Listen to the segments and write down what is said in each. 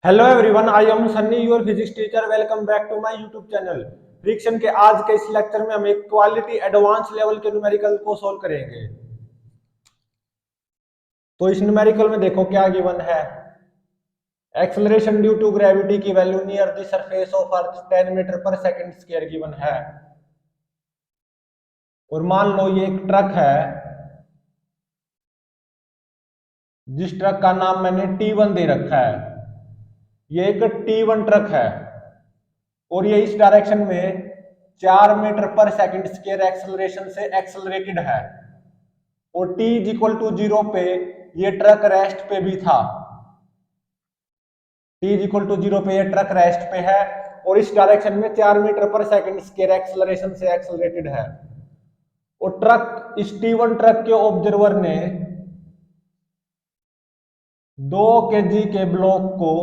Hello everyone, I am Sunny your physics teacher. Welcome back to my YouTube channel. Friction के आज के इस lecture में हम एक क्वालिटी एडवांस लेवल के न्यूमेरिकल को सॉल्व करेंगे। तो इस न्यूमेरिकल में देखो क्या गिवन है। एक्सेलरेशन ड्यू टू ग्रेविटी की value near the surface of earth 10 metre पर सेकंड स्क्वायर गिवन है। और मान लो ये एक ट्रक है, जिस ट्रक का नाम मैंने T1 दे रखा है। ये एक T1 ट्रक है और ये इस डायरेक्शन में 4 मीटर पर सेकंड स्क्वायर एक्सेलरेशन से एक्सेलरेटेड है। और t इज इक्वल टू 0 पे ये ट्रक रेस्ट पे भी था। t इज इक्वल टू 0 पे ये ट्रक रेस्ट पे है और इस डायरेक्शन में 4 मीटर पर सेकंड स्क्वायर एक्सेलरेशन से एक्सेलरेटेड है। और ट्रक, इस T1 ट्रक के ऑब्जर्वर ने 2 kg के ब्लॉक को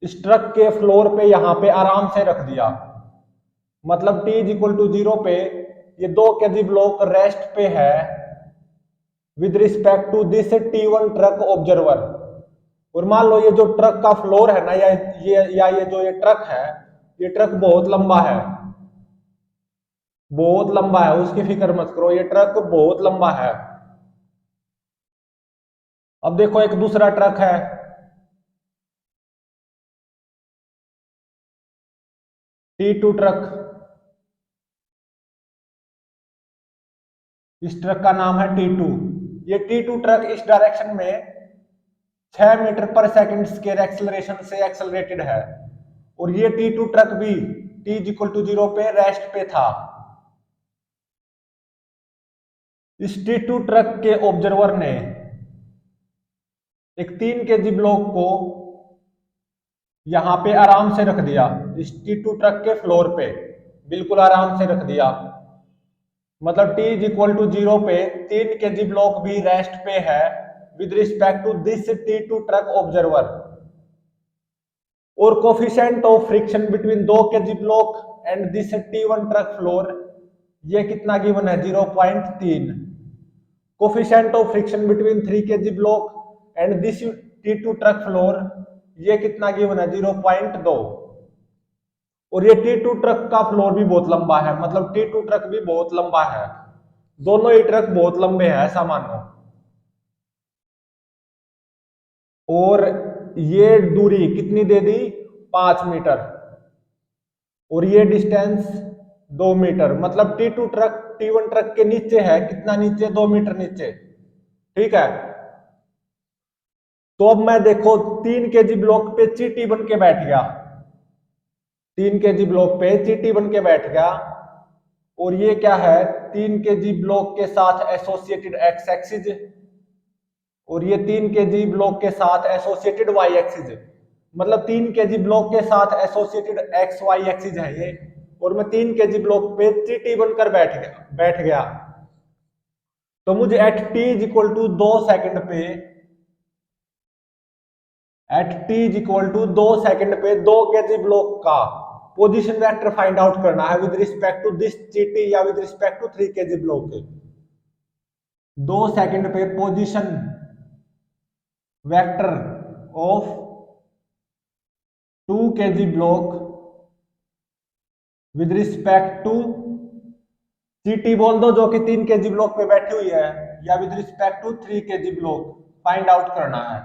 इस ट्रक के फ्लोर पे यहां पे आराम से रख दिया। मतलब t इज इक्वल टू 0 पे ये 2 kg ब्लॉक रेस्ट पे है with respect to this T1 truck observer. और मान लो ये जो ट्रक का फ्लोर है ना, ये जो ये ट्रक है, ये ट्रक बहुत लंबा है, बहुत लंबा है। उसकी फिक्र मत करो, ये ट्रक बहुत लंबा है। अब देखो एक दूसरा ट्रक है, T2 ट्रक। इस ट्रक का नाम है T2। ये T2 ट्रक इस डायरेक्शन में 6 मीटर पर सेकंड स्क्वायर एक्सेलरेशन से एक्सेलरेटेड है। और ये T2 ट्रक भी t इज इक्वल टू 0 पे रेस्ट पे था। इस T2 ट्रक के ऑब्जर्वर ने एक 3 kg ब्लॉक को यहां पे आराम से रख दिया, इस T2 ट्रक के फ्लोर पे बिल्कुल आराम से रख दिया। मतलब t इज इक्वल टू 0 पे 3 kg ब्लॉक भी रेस्ट पे है with respect to this T2 truck observer. और coefficient of friction between 2 kg block and this T1 truck floor, ये कितना गिवन है? 0.3। Coefficient of friction between 3 kg block and this T2 truck floor, ये कितना given है? 0.2। और ये T2 truck का फ्लोर भी बहुत लंबा है, मतलब T2 ट्रक भी बहुत लंबा है। दोनों ही ट्रक बहुत लंबे हैं, ऐसा मानो। और ये दूरी कितनी दे दी? 5 मीटर। और ये डिस्टेंस 2 मीटर। मतलब T2 ट्रक T1 ट्रक के नीचे है, कितना नीचे? 2 मीटर नीचे। ठीक है। तो अब मैं देखो 3 kg ब्लॉक पे चीटी बन के बैठ गया, 3 kg ब्लॉक पे चीटी बन के बैठ गया। और ये क्या है? 3 kg ब्लॉक के साथ एसोसिएटेड एक्स एक्सिस, और ये 3 kg ब्लॉक के साथ एसोसिएटेड वाई एक्सिस। मतलब 3 kg ब्लॉक के साथ एसोसिएटेड एक्स वाई एक्सिस है ये। और मैं 3 kg ब्लॉक पे चीटी बनकर बैठ गया। तो मुझे at t is equal to 2 second पे, at t is equal to 2 second पे 2 kg ब्लॉक का पोजीशन वेक्टर फाइंड आउट करना है विद रिस्पेक्ट टू दिस चीटी या with respect to 3 kg block. 2 second पे position vector of 2 kg block with respect to चीटी बोल दो, जो कि 3 kg ब्लॉक पे बैठी हुई है, या with respect to 3 kg block find out करना है।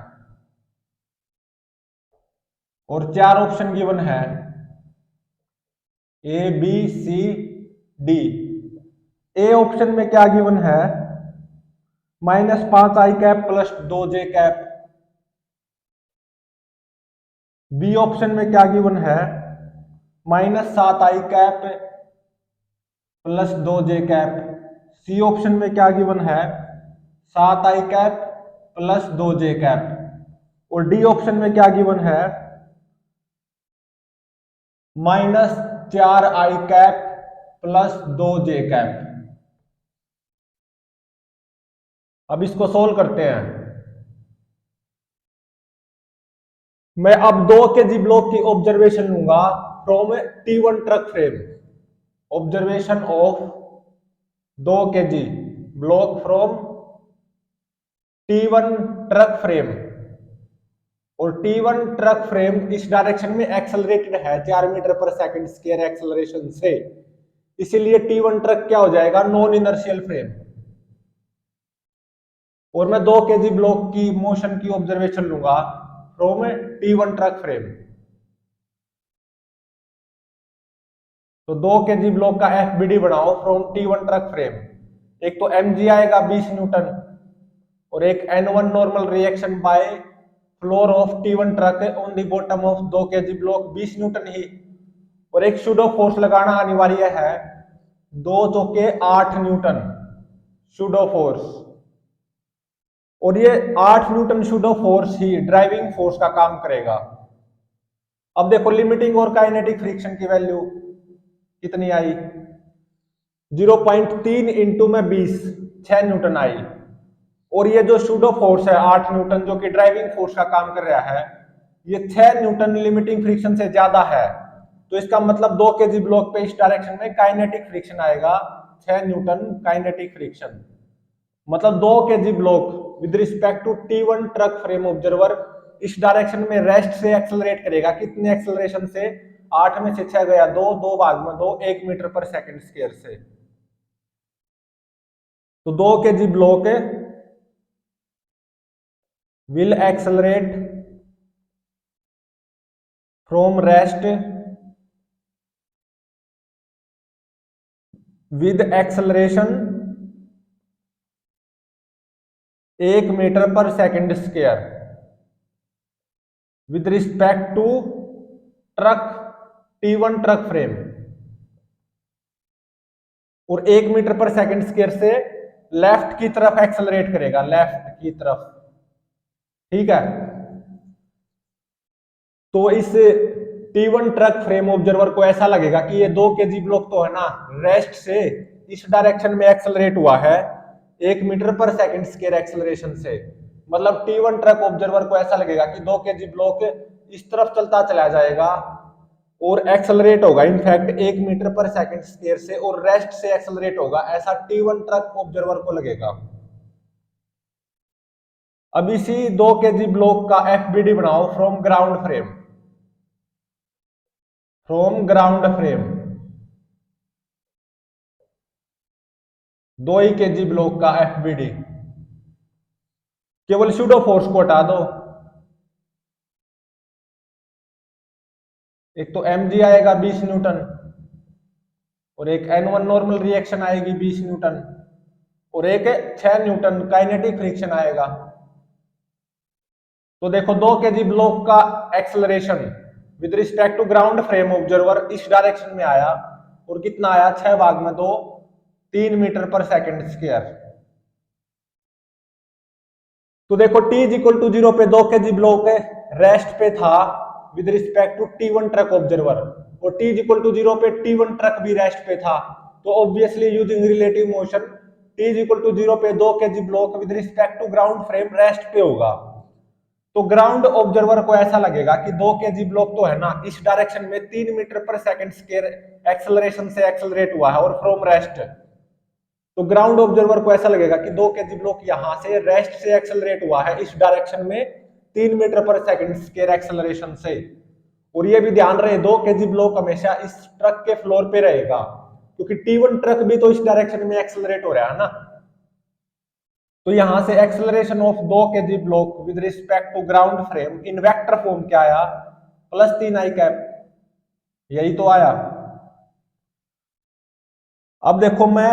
और 4 ऑप्शन गिवन है, A B C D. A option में क्या गिवन है? -5 i cap plus 2 j cap. B option में क्या गिवन है? -7 i cap plus 2 j cap. C option में क्या गिवन है? 7 i cap plus 2 j cap. और डी ऑप्शन में क्या गिवन है? -4 i cap plus 2 j cap. अब इसको सोल्व करते हैं। मैं अब 2 kg ब्लॉक की ऑब्जर्वेशन लूंगा from T1 truck frame. Observation of 2 kg block from T1 truck frame. और T1 ट्रक फ्रेम इस डायरेक्शन में एक्सेलरेटेड है 4 मीटर पर सेकंड स्क्वायर एक्सेलरेशन से, इसीलिए T1 ट्रक क्या हो जाएगा, नॉन इनर्शियल फ्रेम। और मैं 2 kg ब्लॉक की मोशन की ऑब्जर्वेशन लूंगा फ्रॉम T1 ट्रक फ्रेम। तो 2 kg ब्लॉक का FBD बनाओ फ्रॉम T1 ट्रक फ्रेम। एक तो mg आएगा 20 न्यूटन और एक N1 normal reaction by floor of T1 truck on the bottom of 2 kg block 20 newton ही, और एक शूडो फोर्स लगाना अनिवार्य है 2 चौके 8 न्यूटन शूडो फोर्स। और ये 8 न्यूटन शूडो फोर्स ही ड्राइविंग फोर्स का काम करेगा। अब देखो लिमिटिंग और काइनेटिक फ्रिक्शन की वैल्यू कितनी आई, 0.3 इंटू में 20 6 न्यूटन आई। और ये जो शूडो फोर्स है 8 न्यूटन जो कि ड्राइविंग फोर्स का काम कर रहा है, ये 6 न्यूटन लिमिटिंग फ्रिक्शन से ज्यादा है। तो इसका मतलब 2 kg ब्लॉक पे इस डायरेक्शन में काइनेटिक फ्रिक्शन आएगा 6 न्यूटन काइनेटिक फ्रिक्शन। मतलब 2 kg block with respect to T1 truck frame observer इस डायरेक्शन में रेस्ट से एक्सेलरेट करेगा। कितने एक्सेलरेशन से, 8 में से 6 गया 2, 2 भाग में 2, 1 मीटर पर सेकंड स्क्वायर से। तो 2 kg block will accelerate from rest with acceleration 1 metre पर second square with respect to truck T1 truck frame, और 1 मीटर पर सेकंड स्क्वायर से लेफ्ट की तरफ एक्सेलरेट करेगा, लेफ्ट की तरफ। ठीक है, तो इस T1 ट्रक फ्रेम ऑब्जर्वर को ऐसा लगेगा कि ये 2 kg ब्लॉक तो है ना, रेस्ट से इस डायरेक्शन में एक्सेलरेट हुआ है 1 मीटर पर सेकंड स्क्वायर एक्सेलरेशन से। मतलब T1 ट्रक ऑब्जर्वर को ऐसा लगेगा कि 2 kg ब्लॉक इस तरफ चलता चला जाएगा और एक्सेलरेट होगा इनफैक्ट 1 मीटर पर सेकंड स्क्वायर से, और रेस्ट से एक्सेलरेट होगा, ऐसा T1 ट्रक ऑब्जर्वर को लगेगा। अब इसी 2 kg ब्लॉक का FBD बनाओ from ground frame, from ground frame 2 he kg block का FBD। केवल सूडो फोर्स को हटा दो, एक तो mg आएगा 20 न्यूटन और एक N1 नॉर्मल रिएक्शन आएगी 20 न्यूटन और एक 6 न्यूटन काइनेटिक फ्रिक्शन आएगा। तो देखो 2 kg ब्लॉक का acceleration with respect to ground frame observer इस डायरेक्शन में आया और कितना आया, 6 भाग में 2, 3 मीटर पर सेकंड स्क्वायर। तो देखो t इज इक्वल टू 0 पे 2 kg ब्लॉक रेस्ट पे था with respect to T1 truck observer, और t इज इक्वल टू 0 पे T1 ट्रक भी रेस्ट पे था। तो obviously using relative motion t is equal to 0 पे 2 kg block with respect to ground frame rest पे होगा। तो ग्राउंड ऑब्जर्वर को ऐसा लगेगा कि 2 kg ब्लॉक तो है ना, इस डायरेक्शन में 3 मीटर पर सेकंड स्क्वायर एक्सेलरेशन से एक्सेलरेट हुआ है और फ्रॉम रेस्ट। तो ग्राउंड ऑब्जर्वर को ऐसा लगेगा कि 2 kg ब्लॉक यहां से रेस्ट से एक्सेलरेट हुआ है इस डायरेक्शन में 3 मीटर पर सेकंड स्क्वायर एक्सेलरेशन से। और ये भी ध्यान रहे 2 kg ब्लॉक हमेशा इस ट्रक के फ्लोर पे रहेगा, क्योंकि T1 ट्रक भी तो इस डायरेक्शन में एक्सेलरेट हो रहा है ना। तो यहां से acceleration of 2 kg block with respect to ground frame in vector form क्या आया, +3 i कैप, यही तो आया। अब देखो मैं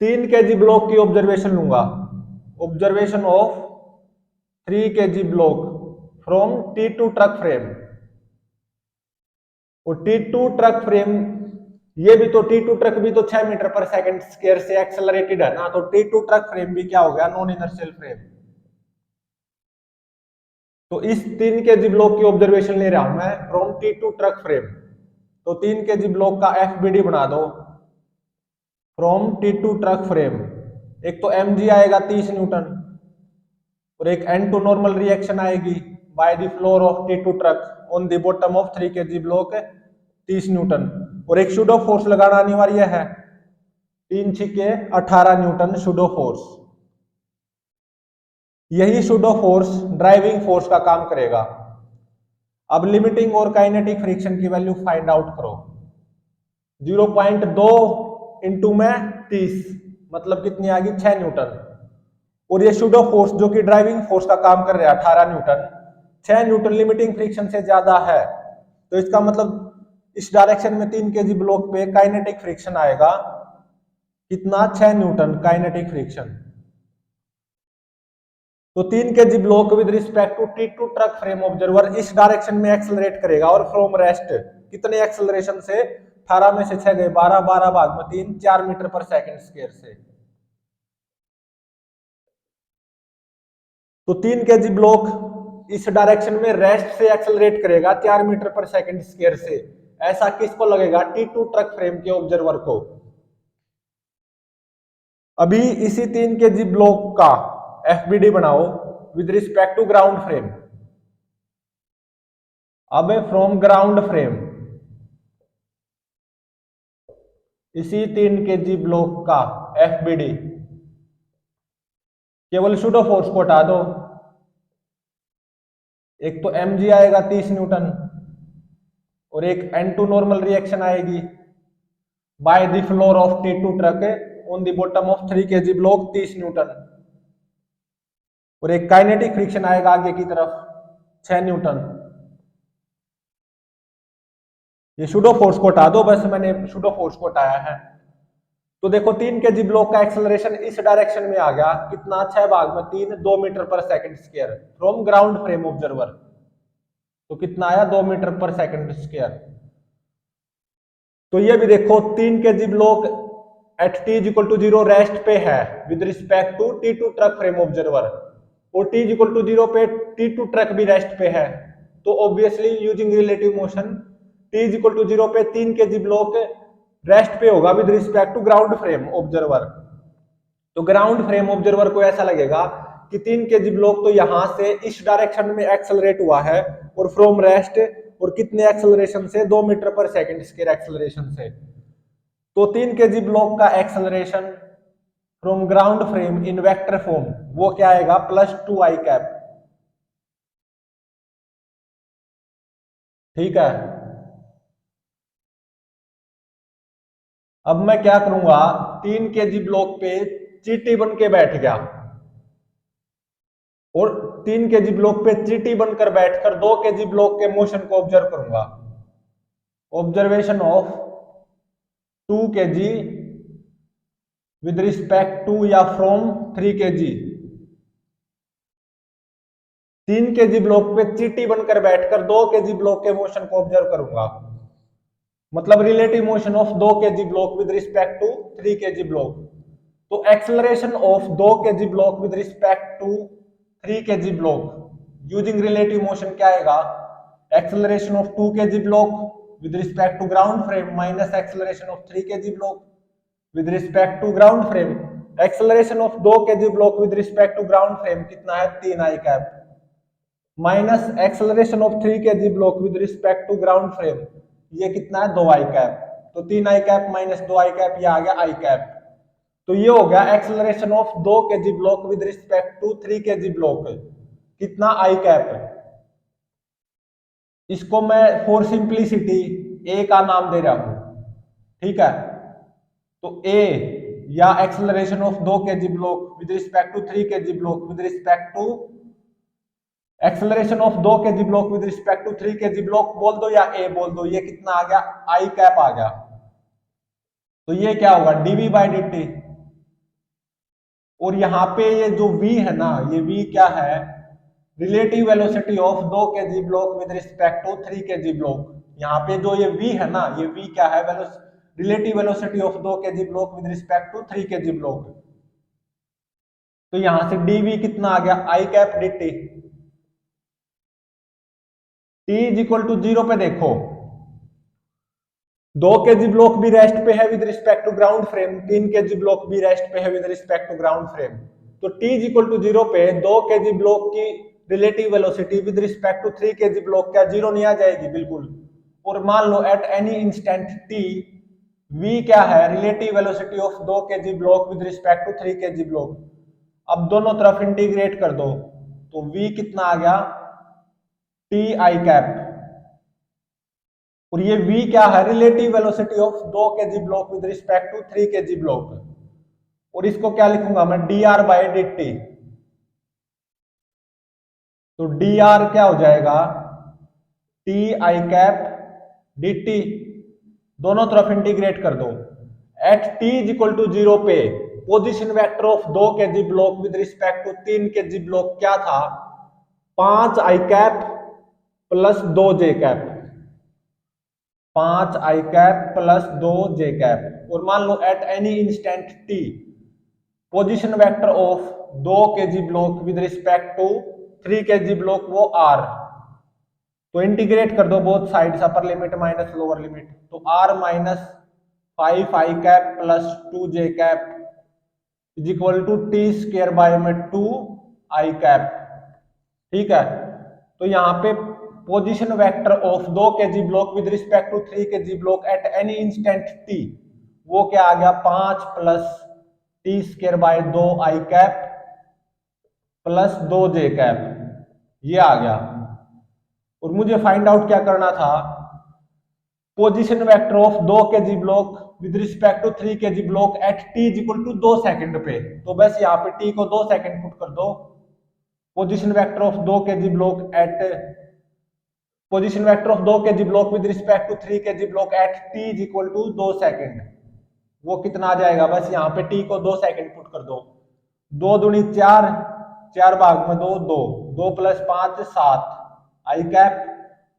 3 kg ब्लॉक की ऑब्जर्वेशन लूंगा, observation of 3 kg block from T2 truck frame. और T2 ट्रक फ्रेम, ये भी तो T2 ट्रक भी तो 6 मीटर पर सेकंड स्क्वायर से एक्सेलरेटेड है ना, तो T2 ट्रक फ्रेम भी क्या हो गया, नॉन इनर्शियल फ्रेम। तो इस 3 kg ब्लॉक की ऑब्जर्वेशन ले रहा हूं मैं फ्रॉम T2 ट्रक फ्रेम। तो 3 kg ब्लॉक का FBD बना दो फ्रॉम T2 ट्रक फ्रेम। एक तो mg आएगा 30 न्यूटन और एक N2 नॉर्मल रिएक्शन आएगी by the floor of T2 truck on the bottom of 3 kg block 30 Newton, और एक सूडो फोर्स लगाना अनिवार्य है 3 6 18 न्यूटन सूडो फोर्स। यही सूडो फोर्स ड्राइविंग फोर्स का काम करेगा। अब लिमिटिंग और काइनेटिक फ्रिक्शन की वैल्यू फाइंड आउट करो। 0.2 इंटू में 30 मतलब कितनी आ गई 6 न्यूटन। और ये सूडो फोर्स जो कि ड्राइविंग फोर्स का काम कर रहा है 18 न्यूटन, 6 न्यूटन लिमिटिंग फ्रिक्शन से ज्यादा है। तो इसका मतलब इस डायरेक्शन में 3 केजी ब्लॉक पे काइनेटिक फ्रिक्शन आएगा कितना 6 न्यूटन काइनेटिक फ्रिक्शन। तो 3 KG block with respect to T2 truck frame observer इस डायरेक्शन में एक्सेलरेट करेगा और फ्रॉम रेस्ट कितने एक्सेलरेशन से 18 में से 6 गए 12, 12 भाग में 3, 4 मीटर पर सेकंड स्क्वायर से। तो 3 केजी ब्लॉक इस डायरेक्शन में रेस्ट से एक्सेलरेट करेगा 4 मीटर पर सेकंड स्क्वायर से। ऐसा किसको लगेगा T2 ट्रक फ्रेम के ऑब्जर्वर को। अभी इसी 3 केजी ब्लॉक का FBD बनाओ with respect to ground frame. अब फ्रॉम ग्राउंड फ्रेम इसी 3 केजी ब्लॉक का FBD केवल सूडो फोर्स को हटा दो। एक तो mg आएगा 30 न्यूटन और एक N2 नॉर्मल रिएक्शन आएगी by the floor of T2 truck on the bottom of 3 KG block 30 Newton और एक काइनेटिक फ्रिक्शन आएगा आगे की तरफ 6 न्यूटन। ये सूडो फोर्स को हटा दो, बस मैंने सूडो फोर्स को हटाया है। तो देखो 3 केजी ब्लॉक का एक्सेलरेशन इस डायरेक्शन में आ गया कितना 6 भाग में 3, 2 मीटर पर second square from ground frame observer. तो कितना आया 2 मीटर पर सेकंड स्क्वायर। तो ये भी देखो 3 KG block eight t=0 rest पे है with respect to T2 truck frame observer और t=0 पे T2 ट्रक भी रेस्ट पे है। तो obviously using relative motion t=0 पे 3 केजी ब्लॉक रेस्ट पे होगा with respect to ground frame observer. तो ग्राउंड फ्रेम ऑब्जर्वर को ऐसा लगेगा कि 3 केजी ब्लॉक तो यहां से इस डायरेक्शन में एक्सेलरेट हुआ है और फ्रॉम रेस्ट और कितने एक्सेलरेशन से 2 मीटर पर सेकंड स्क्वायर एक्सेलरेशन से। तो 3 केजी ब्लॉक का acceleration from ground frame in vector form वो क्या आएगा +2i कैप। ठीक है। अब मैं क्या करूंगा 3 केजी ब्लॉक पे चीटी बन के बैठ गया और 3 केजी ब्लॉक पे चीटी बनकर बैठकर 2 केजी ब्लॉक के मोशन को ऑब्जर्व करूंगा। Observation of 2 KG with respect to या फ्रॉम 3 केजी। 3 केजी ब्लॉक पे चीटी बनकर बैठकर 2 केजी ब्लॉक के मोशन को ऑब्जर्व करूंगा। मतलब relative motion of 2 KG block with respect to 3 KG block. तो acceleration of 2 KG block with respect to 3 KG block using relative motion क्या आएगा acceleration of 2 KG block with respect to ground frame minus acceleration of 3 KG block with respect to ground frame. Acceleration of 2 KG block with respect to ground frame कितना है 3i cap minus acceleration of 3 KG block with respect to ground frame ये कितना है 2i cap. तो 3i cap minus 2i cap ये आ गया i cap. तो ये हो गया acceleration of 2 KG block with respect to 3 KG block कितना i कैप। इसको मैं फॉर सिंप्लिसिटी a का नाम दे रहा हूं। ठीक है। तो a या acceleration of 2 KG block with respect to 3 KG block with respect to acceleration of 2 KG block with respect to 3 KG block बोल दो या a बोल दो ये कितना आ गया i कैप आ गया। तो ये क्या होगा dv/dt और यहाँ पे ये जो v है ना ये v क्या है relative velocity of 2 KG block with respect to 3 KG block. यहाँ पे जो ये v है ना ये v क्या है relative velocity of 2 KG block with respect to 3 KG block. तो यहां से dv कितना आ गया i कैप dt। t=0 पे देखो 2 केजी ब्लॉक भी रेस्ट पे है with respect to ground frame 3 KG block भी रेस्ट पे है with respect to ground frame. तो t=0 पे 2 केजी ब्लॉक की relative velocity with respect to 3 KG block क्या जीरो नहीं आ जाएगी बिल्कुल। और मान लो at any instant t v क्या है relative velocity of 2 KG block with respect to 3 KG block अब दोनों तरफ इंटीग्रेट कर दो तो v कितना आ गया टी आई कैप, और ये v क्या है relative velocity of 2 kg block with respect to 3 kg block, और इसको क्या लिखूंगा मैं dr बाई डी टी। तो dr क्या हो जाएगा T I cap D T, दोनों तरफ इंटीग्रेट कर दो। At T is equal to 0 पे position vector of 2 kg block with respect to 3 kg block क्या था 5 I cap plus 2 J cap, 5 I cap plus 2 J cap. और मान लो at any instant T position vector of 2 kg block with respect to 3 kg block वो R, तो integrate कर दो both sides upper limit minus lower limit, तो r minus 5 I cap plus 2 J cap is equal to T square by में 2 I cap. ठीक है, तो यहाँ पे position vector of 2 kg block with respect to 3 kg block at any instant t वो क्या आ गया 5 plus T square by 2 I cap plus 2 J cap, ये आ गया। और मुझे फाइंड आउट क्या करना था position vector of 2 kg block with respect to 3 kg block at t is equal to 2 second पे, तो बस यहाँ पे t को 2 सेकंड पुट कर दो। Position vector of 2 kg block at position vector of 2 kg block with respect to 3 kg block at t is equal to 2 second, वो कितना आ जाएगा बस यहाँ पे t को 2 सेकंड पुट कर दो। 2 दूनी 4, 4 भाग में 2 2, 2 plus 5 7 I cap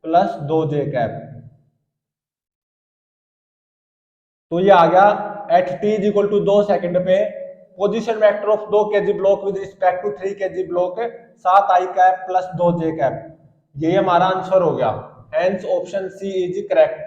plus 2 J cap, तो ये आ गया at T is equal to 2 second पे position vector of 2 kg block with respect to 3 kg block 7 I cap plus 2 J cap, ये हमारा आंसर हो गया। Hence option C is correct.